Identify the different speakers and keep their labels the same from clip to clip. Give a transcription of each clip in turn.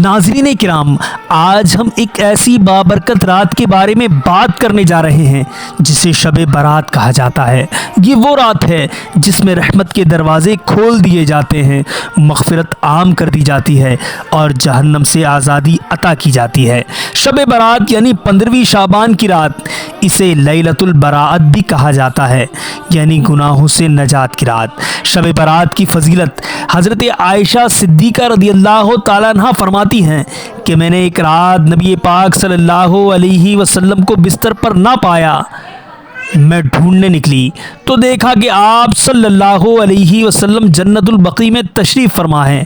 Speaker 1: ناظرین کرام، آج ہم ایک ایسی بابرکت رات کے بارے میں بات کرنے جا رہے ہیں جسے شب برات کہا جاتا ہے۔ یہ وہ رات ہے جس میں رحمت کے دروازے کھول دیے جاتے ہیں، مغفرت عام کر دی جاتی ہے اور جہنم سے آزادی عطا کی جاتی ہے۔ شب برات یعنی 15ویں شعبان کی رات، اسے لیلۃ البراءت بھی کہا جاتا ہے، یعنی گناہوں سے نجات کی رات۔ شب برات کی فضیلت حضرت عائشہ صدیقہ رضی اللہ تعالیٰ عنہ فرماتی ہیں کہ میں نے ایک رات نبی پاک صلی اللہ علیہ وسلم کو بستر پر نہ پایا۔ میں ڈھونڈنے نکلی تو دیکھا کہ آپ صلی اللہ علیہ وسلم جنت البقیع میں تشریف فرما ہیں۔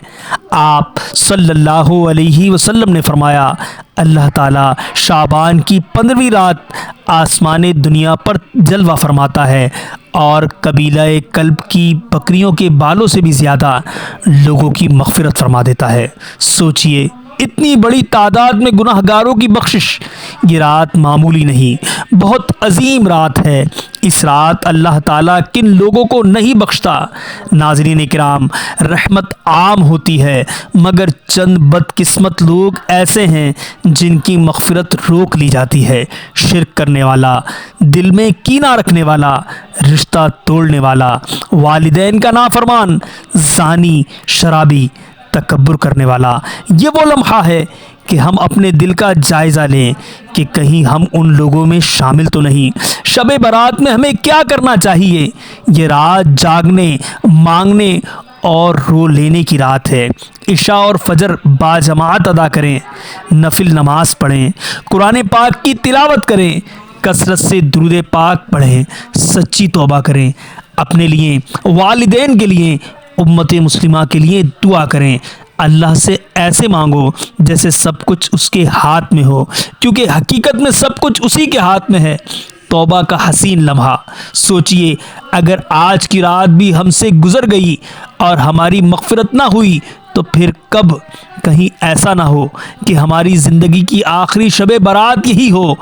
Speaker 1: آپ صلی اللہ علیہ وسلم نے فرمایا، اللہ تعالیٰ شعبان کی 15ویں رات آسمان دنیا پر جلوہ فرماتا ہے اور قبیلہ کلب کی بکریوں کے بالوں سے بھی زیادہ لوگوں کی مغفرت فرما دیتا ہے۔ سوچئے، اتنی بڑی تعداد میں گناہ گاروں کی بخشش، یہ رات معمولی نہیں، بہت عظیم رات ہے۔ اس رات اللہ تعالیٰ کن لوگوں کو نہیں بخشتا؟ ناظرین کرام، رحمت عام ہوتی ہے مگر چند بدقسمت لوگ ایسے ہیں جن کی مغفرت روک لی جاتی ہے۔ شرک کرنے والا، دل میں کینہ رکھنے والا، رشتہ توڑنے والا، والدین کا نافرمان، زانی، شرابی، تکبر کرنے والا۔ یہ وہ لمحہ ہے کہ ہم اپنے دل کا جائزہ لیں کہ کہیں ہم ان لوگوں میں شامل تو نہیں۔ شب برات میں ہمیں کیا کرنا چاہیے؟ یہ رات جاگنے، مانگنے اور رو لینے کی رات ہے۔ عشاء اور فجر باجماعت ادا کریں، نفل نماز پڑھیں، قرآن پاک کی تلاوت کریں، کثرت سے درود پاک پڑھیں، سچی توبہ کریں، اپنے لیے، والدین کے لیے، امت مسلمہ کے لیے دعا کریں۔ اللہ سے ایسے مانگو جیسے سب کچھ اس کے ہاتھ میں ہو، کیونکہ حقیقت میں سب کچھ اسی کے ہاتھ میں ہے۔ توبہ کا حسین لمحہ، سوچئے اگر آج کی رات بھی ہم سے گزر گئی اور ہماری مغفرت نہ ہوئی تو پھر کب؟ کہیں ایسا نہ ہو کہ ہماری زندگی کی آخری شب برات یہی ہو۔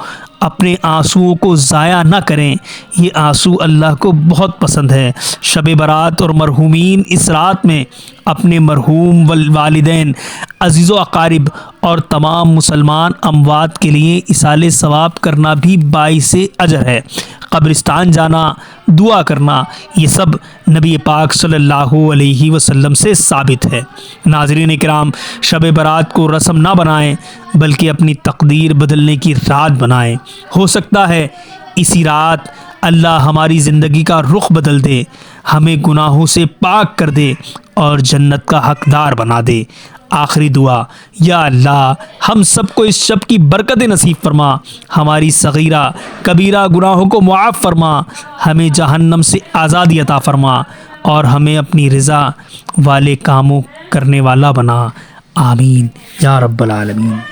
Speaker 1: اپنے آنسوؤں کو ضائع نہ کریں، یہ آنسو اللہ کو بہت پسند ہے۔ شب برات اور مرحومین اس رات میں اپنے مرحوم والدین، عزیز و اقارب اور تمام مسلمان اموات کے لیے ایصال ثواب کرنا بھی باعث اجر ہے۔ قبرستان جانا، دعا کرنا، یہ سب نبی پاک صلی اللہ علیہ وسلم سے ثابت ہے۔ ناظرین کرام، شب برات کو رسم نہ بنائیں بلکہ اپنی تقدیر بدلنے کی رات بنائیں۔ ہو سکتا ہے اسی رات اللہ ہماری زندگی کا رخ بدل دے، ہمیں گناہوں سے پاک کر دے اور جنت کا حقدار بنا دے۔ آخری دعا، یا اللہ ہم سب کو اس شب کی برکت نصیب فرما، ہماری صغیرہ کبیرہ گناہوں کو معاف فرما، ہمیں جہنم سے آزادی عطا فرما اور ہمیں اپنی رضا والے کاموں کرنے والا بنا۔ آمین یا رب العالمین۔